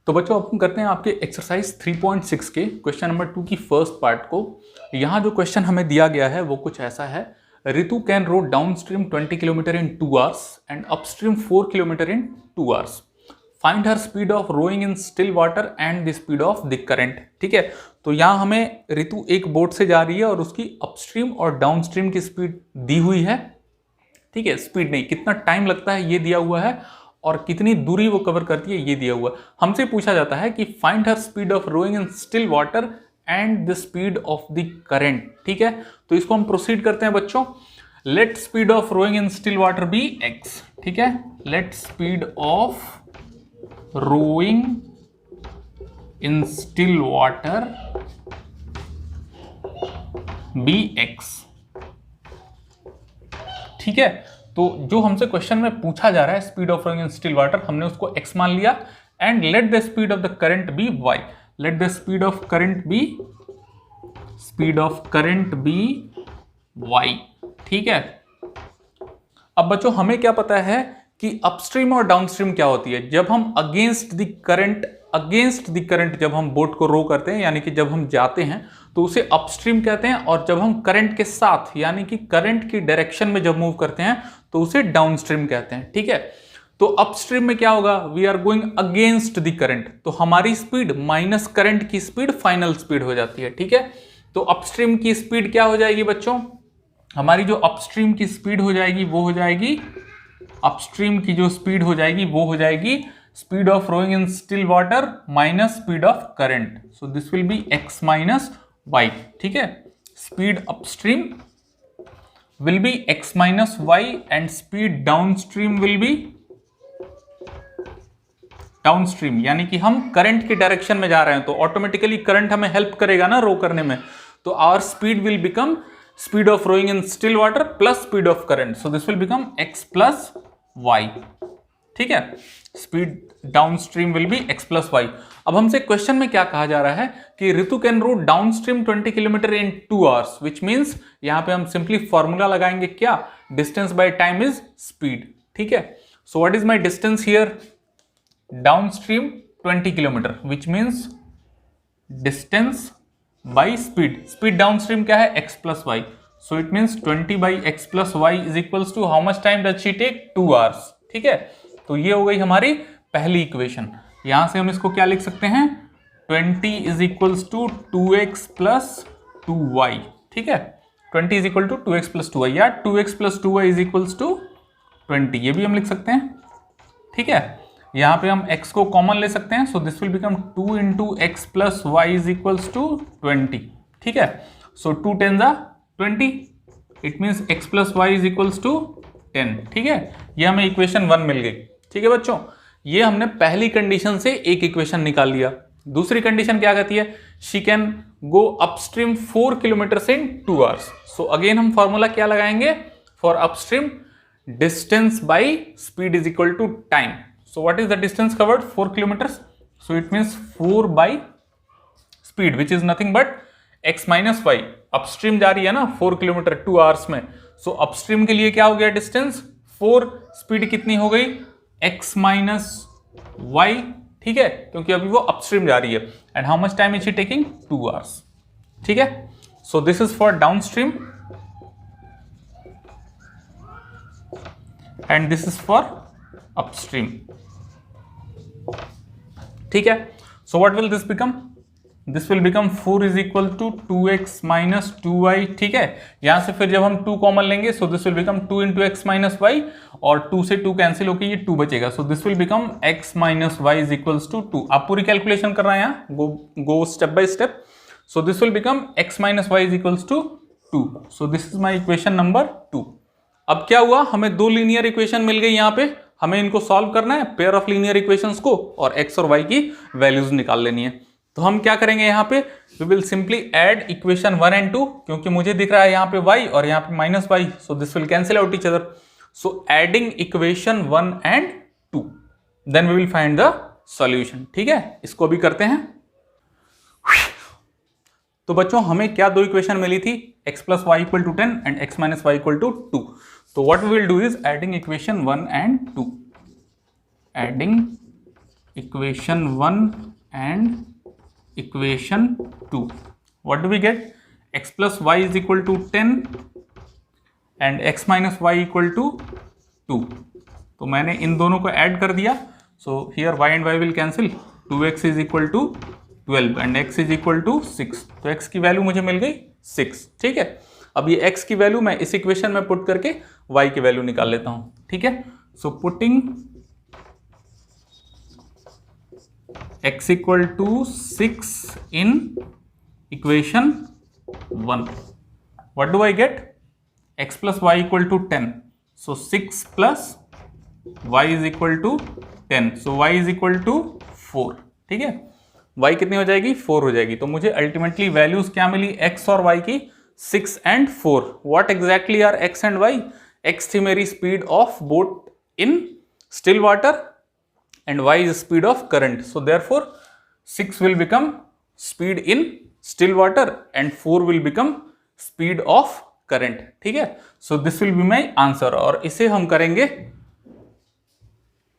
तो बच्चों अब हम करते हैं आपके एक्सरसाइज 3.6 के क्वेश्चन नंबर 2 की फर्स्ट पार्ट को। यहाँ जो क्वेश्चन हमें दिया गया है वो कुछ ऐसा है। Ritu can row downstream 20 kilometre in 2 hours and upstream 4 kilometre in 2 hours. Find her speed of rowing in still water and the speed of the current. ठीक है, तो यहाँ हमें रितु एक बोट से जा रही है और उसकी अपस्ट्रीम और डाउन स्ट्रीम की स्पीड दी हुई है। ठीक है, स्पीड नहीं, कितना टाइम लगता है ये दिया हुआ है और कितनी दूरी वो कवर करती है ये दिया हुआ है। हमसे पूछा जाता है कि find her speed of rowing in still water and the speed of the current. ठीक है, तो इसको हम प्रोसीड करते हैं बच्चों। Let speed of rowing in still water be x. ठीक है, let speed of rowing in still water be x. ठीक है, तो जो हमसे क्वेश्चन में पूछा जा रहा है speed of rowing in still water, हमने उसको x मान लिया। And let the speed of the current be y। Let the speed of current be y। ठीक है, अब बच्चों हमें क्या पता है कि अपस्ट्रीम और डाउनस्ट्रीम क्या होती है। जब हम अगेंस्ट द करंट जब हम बोट को रो करते हैं, यानी कि जब हम जाते हैं तो उसे अपस्ट्रीम कहते हैं, और जब हम करंट के साथ यानी कि करंट की डायरेक्शन में जब मूव करते हैं तो उसे डाउनस्ट्रीम कहते हैं। ठीक है, तो अपस्ट्रीम में क्या होगा, we are going against the current, तो हमारी स्पीड माइनस करंट की स्पीड फाइनल स्पीड हो जाती है। ठीक है, तो अपस्ट्रीम की स्पीड क्या हो जाएगी बच्चों, हमारी जो अपस्ट्रीम की स्पीड हो जाएगी वो हो जाएगी, अपस्ट्रीम की जो स्पीड हो जाएगी वो हो जाएगी speed of rowing in still water minus speed of current. So this will be x minus y। ठीक है, speed upstream will be x minus y and speed downstream will be downstream, यानी कि हम करंट की direction में जा रहे हैं तो ऑटोमेटिकली करंट हमें हेल्प करेगा ना रो करने में, तो our speed will become speed of rowing in still water plus speed of current. So this will become x plus y। ठीक है, speed downstream will be x plus y। अब हमसे क्वेश्चन में क्या कहा जा रहा है कि Ritu can row downstream 20 kilometre in 2 hours, which means यहां पे हम सिंपली फॉर्मूला लगाएंगे क्या, distance by time is speed. ठीक है, so what is my distance here, downstream 20 kilometre which means distance by speed. Speed downstream क्या है, x plus y, so it means 20 by x plus y is equals to how much time does she take, 2 hours. ठीक है, तो ये हो गई हमारी पहली इक्वेशन। यहां से हम इसको क्या लिख सकते हैं, 20 is equals to 2x plus 2y। ठीक है, 20 is equal to 2x plus 2y, या 2x plus 2y is equals to 20, ये भी हम लिख सकते हैं। ठीक है, यहां पे हम x को कॉमन ले सकते हैं, so this will become 2 into x plus y is equals to 20। ठीक है, सो 2 10 जा 20, it means x plus y is equals to 10। ठीक है, ये हमें इक्वेशन 1 मिल गई। ठीक है बच्चों, ये हमने पहली कंडीशन से एक इक्वेशन निकाल लिया। दूसरी कंडीशन क्या कहती है, she can go upstream 4 kilometre in 2 hours. So again हम फॉर्मूला क्या लगाएंगे for upstream, distance by speed is equal to time. So what is the distance covered, 4 kilometres, so it means 4 by speed which is nothing but x minus y. Upstream जा रही है ना 4 kilometre 2 hours में, सो upstream के लिए क्या हो गया डिस्टेंस 4, स्पीड कितनी हो गई x माइनस वाई। ठीक है, क्योंकि अभी वो अपस्ट्रीम जा रही है। And how much time is she taking, 2 hours. ठीक है, so this is for downstream and this is for upstream. ठीक है, so what will this become, this will become 4 is equal to 2x minus 2y। ठीक है, यहां से फिर जब हम 2 कॉमन लेंगे so this will become 2 into x minus y, और 2 से 2 कैंसिल होकर ये 2 बचेगा। So this will become x minus y is equals to 2। आप पूरी कैलकुलेशन कर रहे हैं यहाँ, go step by step. So this will become x minus y is equals to 2। So this is my equation number 2। अब क्या हुआ, हमें 2 लीनियर इक्वेशन मिल गई यहाँ पे, हमें इनको सॉल्व करना है, पेयर ऑफ लीनियर इक्वेशंस को, और x और y की वैल्यूज निकाल लेनी है। तो हम क्या करेंगे यहाँ पे, we will simply add equation 1 and 2, क्योंकि मुझे दिख रहा है यहाँ पे y और यहाँ पे minus y, so this will cancel out each other. So adding equation 1 and 2, then we will find the solution. ठीक है, इसको भी करते हैं। तो बच्चों हमें क्या 2 इक्वेशन मिली थी, x plus y equal to 10 and x minus y equal to 2। तो what we will do is adding equation 1 and 2, adding equation 1 and equation 2, what do we get? x plus y is equal to 10 and x minus y equal to 2। तो मैंने इन दोनों को add कर दिया, so here y and y will cancel, 2x is equal to 12 and x is equal to 6। तो x की value मुझे मिल गई 6। ठीक है, अब ये x की वैल्यू मैं इस इक्वेशन में पुट करके y की वैल्यू निकाल लेता हूं। ठीक है, so putting x equal to 6 in equation 1, what do I get? x plus y equal to 10, so 6 plus y is equal to 10, so y is equal to 4। ठीक है, y कितनी हो जाएगी? 4 हो जाएगी। तो मुझे अल्टीमेटली वैल्यूज क्या मिली x और y की? 6 and 4। What exactly are x and y? x थी मेरी speed of boat in still water and y is speed of current, so therefore 6 will become speed in still water and 4 will become speed of current. ठीक है, so this will be my answer. और इसे हम करेंगे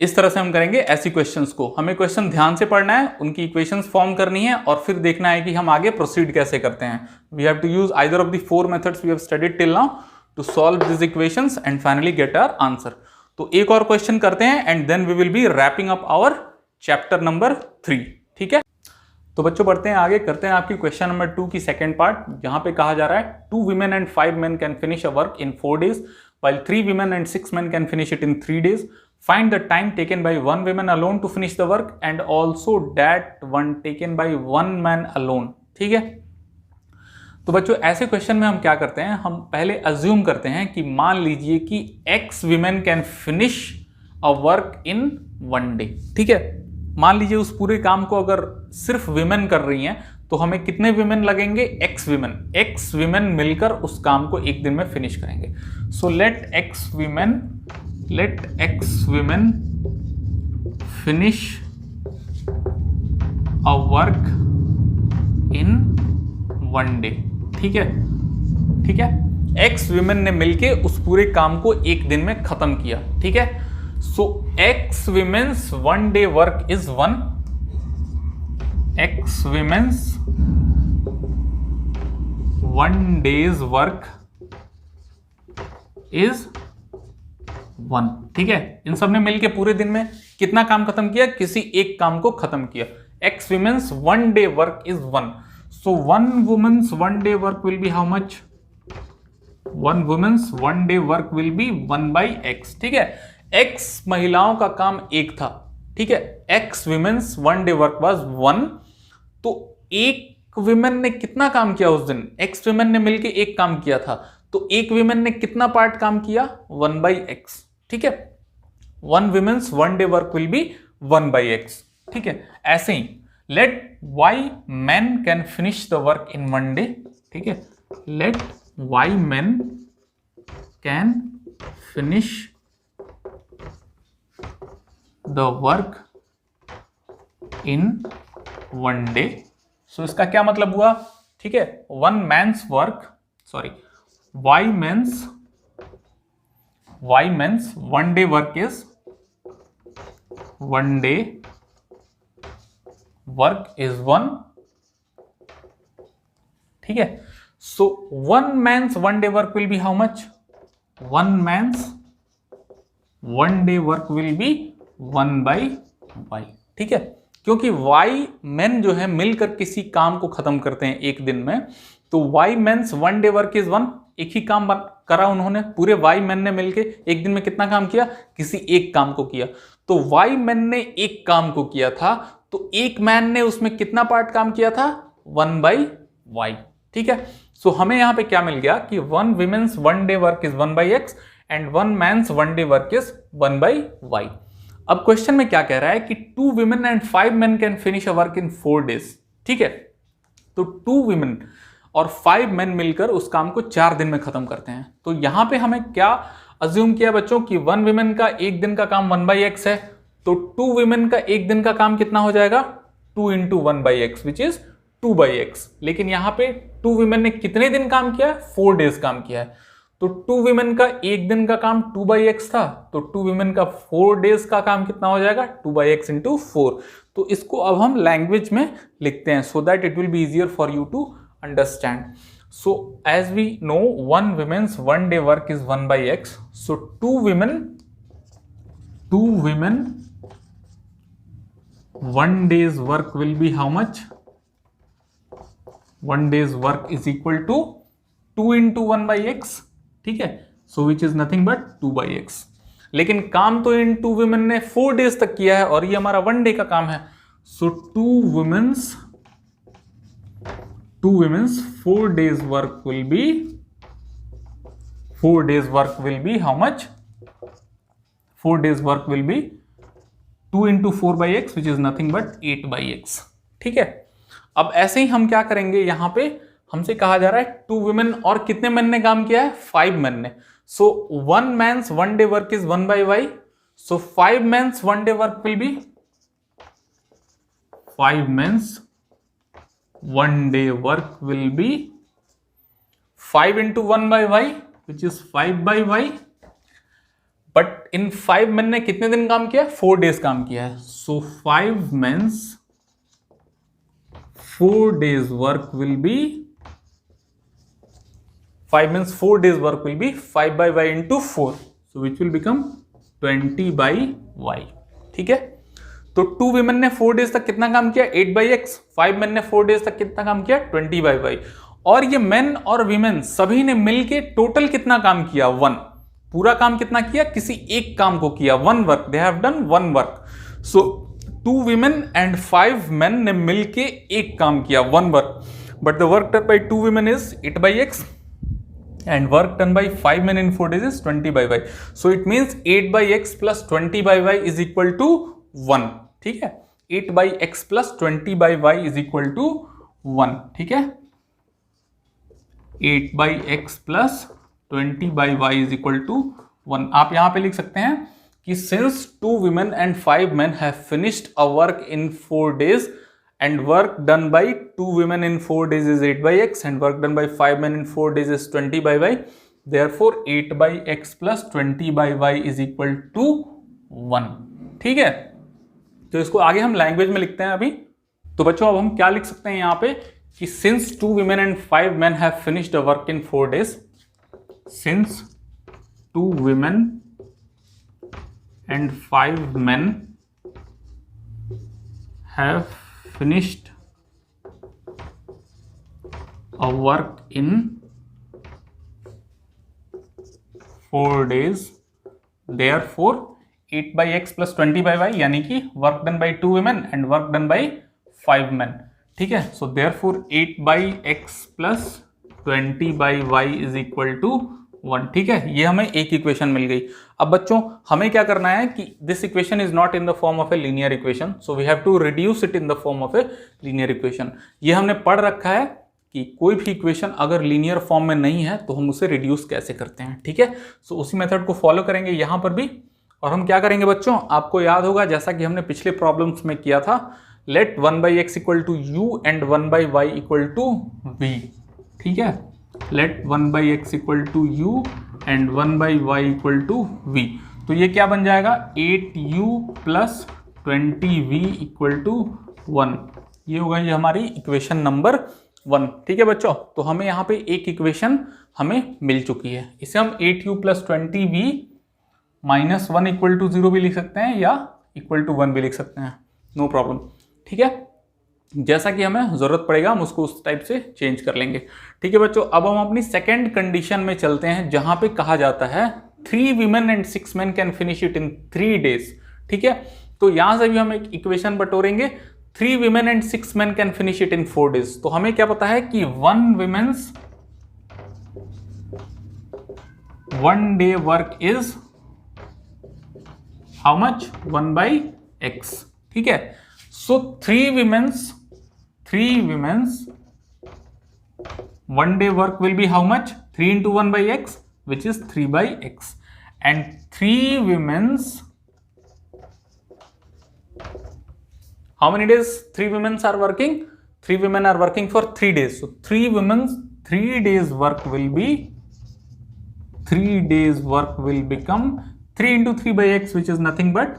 इस तरह से, हम करेंगे ऐसी क्वेश्चंस को। हमें क्वेश्चन ध्यान से पढ़ना है, उनकी इक्वेशंस फॉर्म करनी है और फिर देखना है कि हम आगे प्रोसीड कैसे करते हैं। We have to use either of the 4 methods we have studied till now to solve this equations and finally get our answer. तो एक और क्वेश्चन करते हैं and then we will be wrapping up our chapter number 3। ठीक है, तो बच्चों बढ़ते हैं आगे, करते हैं आपकी क्वेश्चन नंबर 2 की सेकंड पार्ट, जहां पे कहा जा रहा है 2 women and 5 men can finish a work in 4 days while 3 women and 6 men can finish it in 3 days. Find the time taken by 1 woman alone to finish the work and also that one taken by 1 man alone। ठीक है, तो बच्चों ऐसे question में हम क्या करते हैं, हम पहले अज्यूम करते हैं कि मान लीजिए कि x women can finish a work in 1 day। ठीक है, मान लीजिए उस पूरे काम को अगर सिर्फ विमेन कर रही हैं तो हमें कितने विमेन लगेंगे? x विमेन मिलकर उस काम को एक दिन में फिनिश करेंगे। So let x women finish a work in 1 day. ठीक है, x विमेन ने मिलके उस पूरे काम को एक दिन में खत्म किया। ठीक है, so x women's 1 day work is 1, x women's 1 day's work is 1। ठीक है, इन सब ने मिलके पूरे दिन में कितना काम खत्म किया? किसी एक काम को खत्म किया। x women's 1 day work is 1, so 1 woman's 1 day work will be how much? 1 woman's 1 day work will be 1 by x। ठीक है, x महिलाओं का काम एक था। ठीक है, x women's 1 day work was 1, तो एक विमेन ने कितना काम किया उस दिन? x विमेन ने मिलके एक काम किया था, तो एक विमेन ने कितना पार्ट काम किया? 1 by x। ठीक है, 1 women's 1 day work will be 1 by x। ठीक है, ऐसे ही let y men can finish the work in 1 day। ठीक है, let y men can finish the work in 1 day। सो इसका क्या मतलब हुआ? ठीक है, y men's 1 day work is 1। ठीक है, so 1 man's 1 day work will be how much? 1 man's 1 day work will be 1 by y। ठीक है, क्योंकि y men जो है मिलकर किसी काम को खत्म करते हैं एक दिन में, तो y men's 1 day work is 1। एक ही काम करा उन्होंने, पूरे y men ने मिलके एक दिन में कितना काम किया? किसी एक काम को किया। तो y men ने एक काम को किया था, तो एक मैन ने उसमें कितना पार्ट काम किया था? 1 by y। ठीक है, सो हमें यहां पे क्या मिल गया कि 1 women's 1 day work is 1 by x and 1 man's 1 day work is 1 by y। अब क्वेश्चन में क्या कह रहा है कि 2 women and 5 men can finish a work in 4 days। ठीक है, तो 2 women और 5 men मिलकर उस काम को 4 दिन में खत्म करते हैं। तो यहां पे हमें क्या अज्यूम किया बच्चों कि 1 women का एक दिन का काम 1 by x है, तो 2 women का एक दिन का काम कितना हो जाएगा? 2 into 1 by x which is 2 by x। लेकिन यहां पे 2 women ने कितने दिन काम किया है? 4 days काम किया है। तो 2 वीमेन का एक दिन का काम 2/x था, तो 2 वीमेन का 4 डेज का काम कितना हो जाएगा 2/x into 4। तो इसको अब हम लैंग्वेज में लिखते हैं so that it will be easier for you to understand. So as we know 1 women's 1 day work is 1/x, so 2 women 1 day's work will be how much? 1 day's work is equal to 2 into 1/x, ठीक है, so which is nothing but 2/x। लेकिन काम तो इन 2 women ने 4 days तक किया है और ये हमारा 1 day का काम है, so 2 women's 4 days work will be how much? 4 days work will be 2 into 4/x which is nothing but 8/x, ठीक है। अब ऐसे ही हम क्या करेंगे, यहां पे हमसे कहा जा रहा है 2 women और कितने मैन ने काम किया है 5 मैन ने, so 1 man's 1 day work is 1/y, so 5 men's 1 day work will be 5 men's 1 day work will be 5 into 1/y which is 5/y, but in 5 men ने कितने दिन काम किया 4 days काम किया है, so 5 men's 4 days work will be 5/y into 4, so which will become 20/y, ठीक है। तो 2 women ने 4 days तक कितना काम किया 8/x, 5 men ने 4 days तक कितना काम किया 20/y, और ये men और women सभी ने मिलके टोटल कितना काम किया 1, पूरा काम कितना किया किसी एक काम को किया 1 work, they have done 1 work, so 2 women and 5 men ने मिलके एक काम किया 1 work, but the work done by 2 women is 8/x and work done by 5 men in 4 days is 20/y, so it means 8/x plus 20/y is equal to 1, ठीक है, 8/x plus 20/y is equal to 1, ठीक है, 8/x plus 20/y is equal to 1। आप यहां पे लिख सकते हैं कि since 2 women and 5 men have finished a work in 4 days and work done by 2 women in 4 days is 8/x and work done by 5 men in 4 days is 20/y, therefore 8/x plus 20/y is equal to 1, ठीक है। तो इसको आगे हम language में लिखते हैं अभी। तो बच्चों अब हम क्या लिख सकते हैं यहाँ पे कि since 2 women and 5 men have finished a work in 4 days, since 2 women and 5 men have finished a work in 4 days, therefore 8/x plus 20/y यानी कि work done by 2 women and work done by 5 men, ठीक है, so therefore 8/x plus 20/y is equal to 1, ठीक है। ये हमें एक equation मिल गई। अब बच्चों हमें क्या करना है कि this equation is not in the form of a linear equation, so we have to reduce it in the form of a linear equation. ये हमने पढ़ रखा है कि कोई भी इक्वेशन अगर लीनियर फॉर्म में नहीं है तो हम उसे रिड्यूस कैसे करते हैं, ठीक है। सो उसी मेथड को फॉलो करेंगे यहाँ पर भी। और हम क्या करेंगे बच्चों, आपको याद होगा जैसा कि हमने पिछले प्रॉब्लम्स में किया था, let 1/x equal to u and 1/y equal to v, ठीक है, let 1/x equal to u and 1/y equal to v। तो ये क्या बन जाएगा 8u plus 20v equal to 1, ये होगा ये हमारी इक्वेशन नंबर 1, ठीक है बच्चों। तो हमें यहाँ पे एक इक्वेशन हमें मिल चुकी है, इसे हम 8u plus 20v minus 1 equal to 0 भी लिख सकते हैं या इक्वल टू 1 भी लिख सकते हैं, नो प्रॉब्लम, ठीक है। जैसा कि हमें जरूरत पड़ेगा हम उसको उस टाइप से चेंज कर लेंगे, ठीक है बच्चों। अब हम अपनी सेकेंड कंडीशन में चलते हैं जहां पे कहा जाता है 3 women and 6 men can finish it in 3 days, ठीक है। तो यहां से भी हम एक equation बटोरेंगे, 3 women and 6 men can finish it in 4 days। तो हमें क्या पता है कि 1 women's 1 day work is how much 1/x, ठीक है। So 3 women's 1 day work will be how much 3 into 1/x which is 3/x, and 3 women's how many days 3 women's are working, 3 women are working for 3 days, so 3 women's 3 days work will be 3 days work will become 3 into 3 by x which is nothing but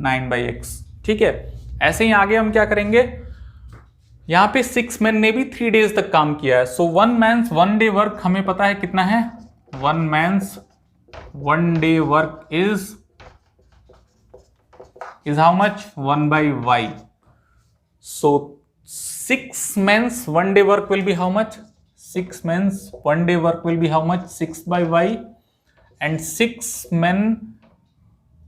9 by x. ठीक है, ऐसे ही आगे हम क्या करेंगे, यहां पे 6 men ने भी 3 days तक काम किया है. सो 1 man's 1 day work हमें पता है कितना है, 1 man's 1 day work is how much, 1 by y. So 6 men's 1 day work will be how much, 6 men's 1 day work will be how much, 6 by y, and 6 men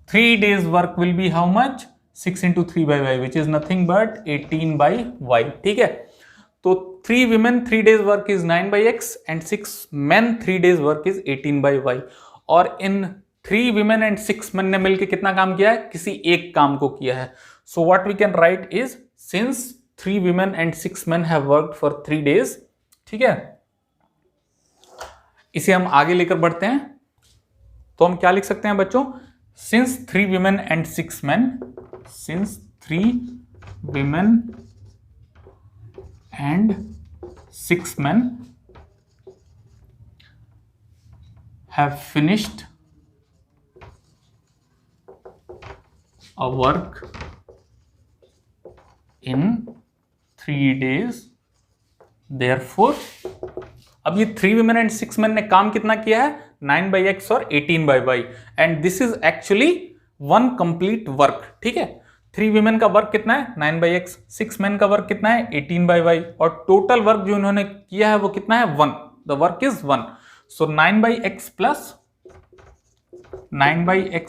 3 days work will be how much, 6 into 3 by y which is nothing but 18 by y. ठीक है, तो 3 women 3 days work is 9 by x and 6 men 3 days work is 18 by y. और इन 3 women and 6 men ने मिलकर कितना काम किया है, किसी एक काम को किया है. So what we can write is since 3 women and 6 men have worked for 3 days. ठीक है, इसे हम आगे लेकर बढ़ते हैं. तो हम क्या लिख सकते हैं बच्चों, since 3 women and 6 men, since 3 women and 6 men have finished a work in 3 days, therefore अब ये 3 women and 6 men ने काम कितना किया है, 9 by x और 18 by y, and this is actually one complete work. ठीक है, 3 women का वर्क कितना है, 9 by x, 6 men का वर्क कितना है, 18 by y, और टोटल वर्क जो इन्होंने किया है वो कितना है, 1. the work is 1. so 9 by x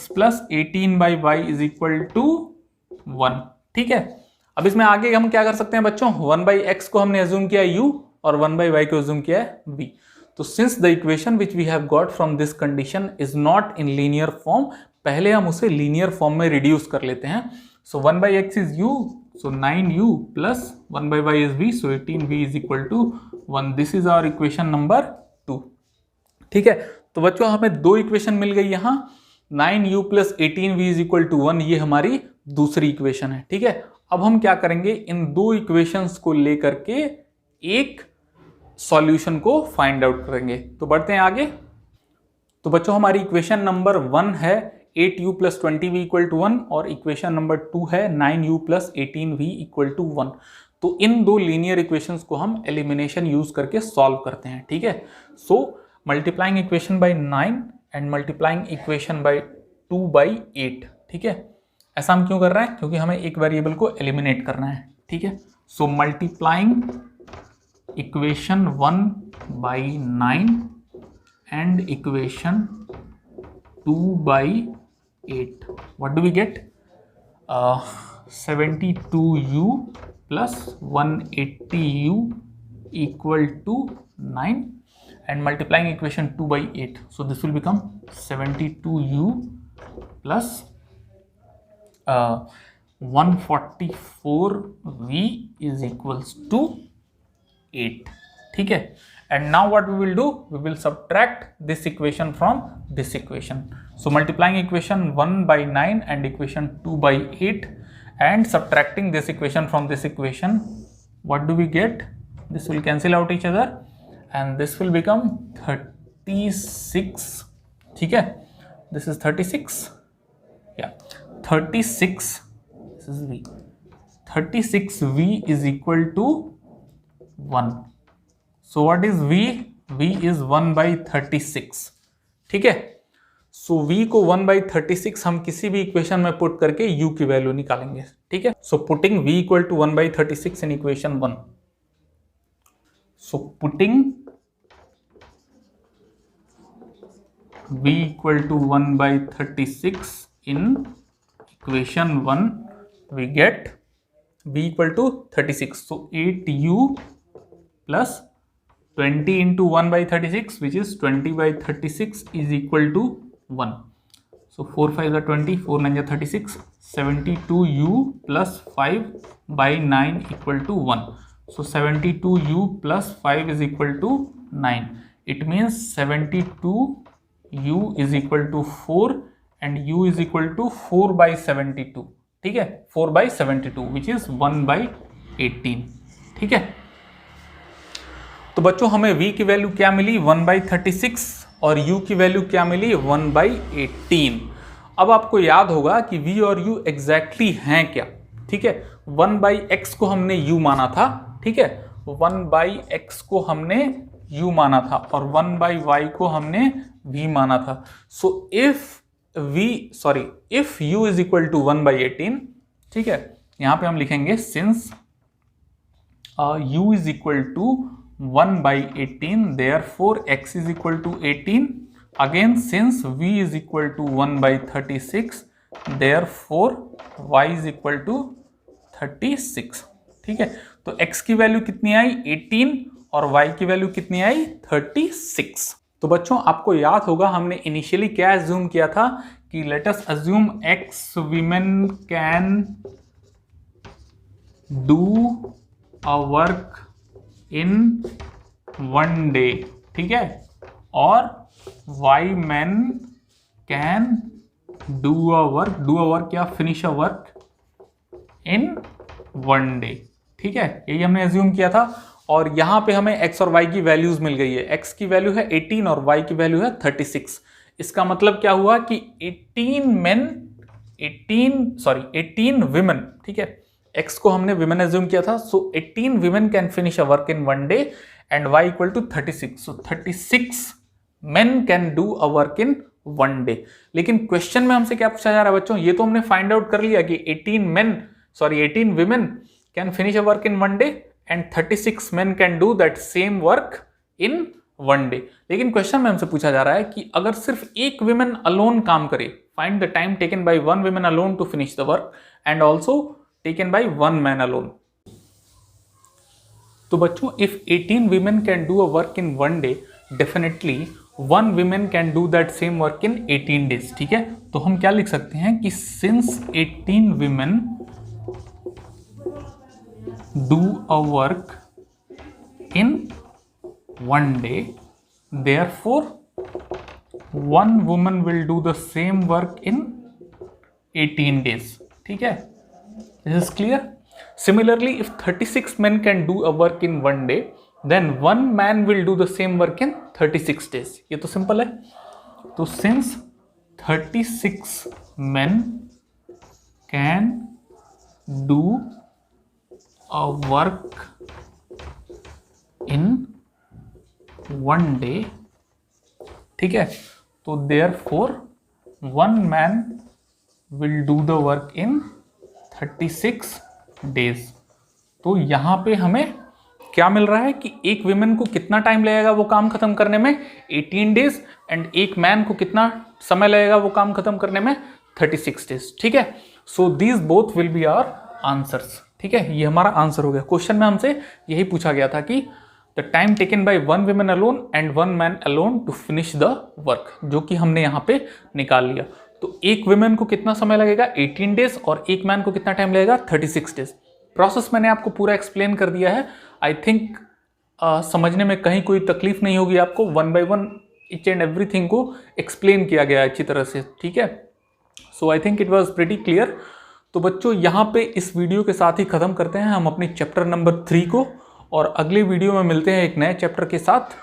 plus 18 by y is equal to 1. ठीक है, अब इसमें आगे हम क्या कर सकते हैं बच्चों, 1 by x को हमने अज्यूम किया u और 1 by y को अज्यूम किया है v. तो since the equation which we have got from this condition is not in linear form, पहले हम उसे लीनियर फॉर्म में रिड्यूस कर लेते हैं. सो 1 by x is u, so 9u plus 1 by y is v, so 18v is equal to 1. This is our equation number 2. ठीक है, तो बच्चों हमें दो इक्वेशन मिल गई यहाँ, 9u plus 18v is equal to 1, ये हमारी दूसरी इक्वेशन है. ठीक है, अब हम क्या करेंगे, इन दो इक्वेशंस को लेकर के एक सॉल्यूशन को फाइंड आउट करेंगे. तो बढ़ते हैं आगे. तो बच्चों हमारी इक्वेशन नंबर 1 है 8u plus 20v equal to 1 और इक्वेशन नंबर 2 है 9u plus 18v equal to 1. तो इन दो लीनियर इक्वेशंस को हम एलिमिनेशन यूज करके सॉल्व करते हैं. ठीक है, so multiplying equation by 9 and multiplying equation by 2 by 8. ठीक है, ऐसा हम क्यों कर रहे हैं, क्योंकि हमें एक वेरिएबल को एलिमिनेट करना है. ठीक है, so multiplying equation 1 by 9 and equation 2 by 8, what do we get, 72u plus 180u equal to 9 and multiplying equation 2 by 8, so this will become 72u plus 144v is equals to 8. ठीक है, and now what we will do, we will subtract this equation from this equation. So multiplying equation 1 by 9 and equation 2 by 8 and subtracting this equation from this equation, what do we get, this will cancel out each other and this will become 36. ठीक है, this is 36, yeah, 36, this is v, 36v is equal to 1. So what is v? v is 1 by 36. ठीक है, so v को 1 by 36 हम किसी भी equation में put करके u की वैल्यू निकालेंगे. ठीक है, so putting v equal to 1 by 36 in equation 1. So putting v equal to 1 by 36 in equation 1, we get v equal to 36. So 8u plus 20 into 1 by 36 which is 20 by 36 is equal to 1. So 4 5 are 20, 4 9 are 36, 72u plus 5 by 9 equal to 1. So 72u plus 5 is equal to 9. It means 72u is equal to 4 and u is equal to 4 by 72. ठीक है, 4 by 72 which is 1 by 18. ठीक है, तो बच्चों हमें v की value क्या मिली, 1 by 36 और u की वैल्यू क्या मिली 1/18। अब आपको याद होगा कि v और u एग्जैक्टली हैं क्या, ठीक है। 1/x को हमने u माना था, ठीक है, 1/x को हमने u माना था और 1/y को हमने v माना था। So if u is equal to 1/18, ठीक है, यहां पे हम लिखेंगे since u is equal to 1/18, therefore x is equal to 18. Again, since v is equal to 1/36, therefore y is equal to 36, ठीक है। तो x की वैल्यू कितनी आई 18 और y की वैल्यू कितनी आई 36। तो बच्चों आपको याद होगा हमने इनिशियली क्या अज्यूम किया था कि let us assume x women can do a work in one day, ठीक है, और y men can do a work या finish a work in one day, ठीक है, यही हमने एज्यूम किया था। और यहां पे हमें x और y की वैल्यूज मिल गई है। x की वैल्यू है 18 और y की वैल्यू है 36। इसका मतलब क्या हुआ कि 18 विमेन, ठीक है, x को हमने विमेन एज्यूम किया था, सो 18 women can finish a work in one day and y equal to 36, सो 36 men can do a work in one day. लेकिन क्वेश्चन में हमसे क्या पूछा जा रहा है बच्चों, ये तो हमने फाइंड आउट कर लिया कि 18 women can finish a work in one day and 36 men can do that same work in one day. लेकिन क्वेश्चन में हमसे पूछा जा रहा है कि अगर सिर्फ एक विमेन अलोन काम करे, find the time taken by one women alone to finish the work and also taken by one man alone. तो बच्चों if 18 women can do a work in one day, definitely one woman can do that same work in 18 days, ठीक है। तो हम क्या लिख सकते हैं कि since 18 women do a work in one day, therefore one woman will do the same work in 18 days, ठीक है। This is clear. Similarly, if 36 men can do a work in one day, then one man will do the same work in 36 days. ये तो simple है। तो since 36 men can do a work in one day, ठीक है, तो therefore one man will do the work in 36 days. तो यहां पे हमें क्या मिल रहा है कि एक विमेन को कितना टाइम लगेगा वो काम खत्म करने में 18 डेज एंड एक मैन को कितना समय लगेगा वो काम खत्म करने में 36 डेज, ठीक है। So these both will be our answers, ठीक है, ये हमारा आंसर हो गया। क्वेश्चन में हमसे यही पूछा गया था कि the time taken by one women alone and one man alone to finish the work, जो कि हमने यहाँ पे निकाल लिया। तो एक विमेन को कितना समय लगेगा 18 डेज और एक मैन को कितना टाइम लगेगा 36 डेज। प्रोसेस मैंने आपको पूरा एक्सप्लेन कर दिया है। आई थिंक समझने में कहीं कोई तकलीफ नहीं होगी आपको। One by one each and everything को एक्सप्लेन किया गया है अच्छी तरह से, ठीक है। So I think it was pretty clear. तो बच्चों यहाँ पे इस वीडियो के साथ ही ख़त्म करते हैं हम अपनी चैप्टर नंबर 3 को, और अगले वीडियो में मिलते हैं एक नए चैप्टर के साथ।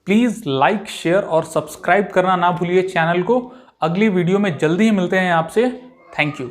प्लीज़ लाइक, शेयर और सब्सक्राइब करना ना भूलिए चैनल को। अगली वीडियो में जल्दी ही मिलते हैं आपसे। Thank you.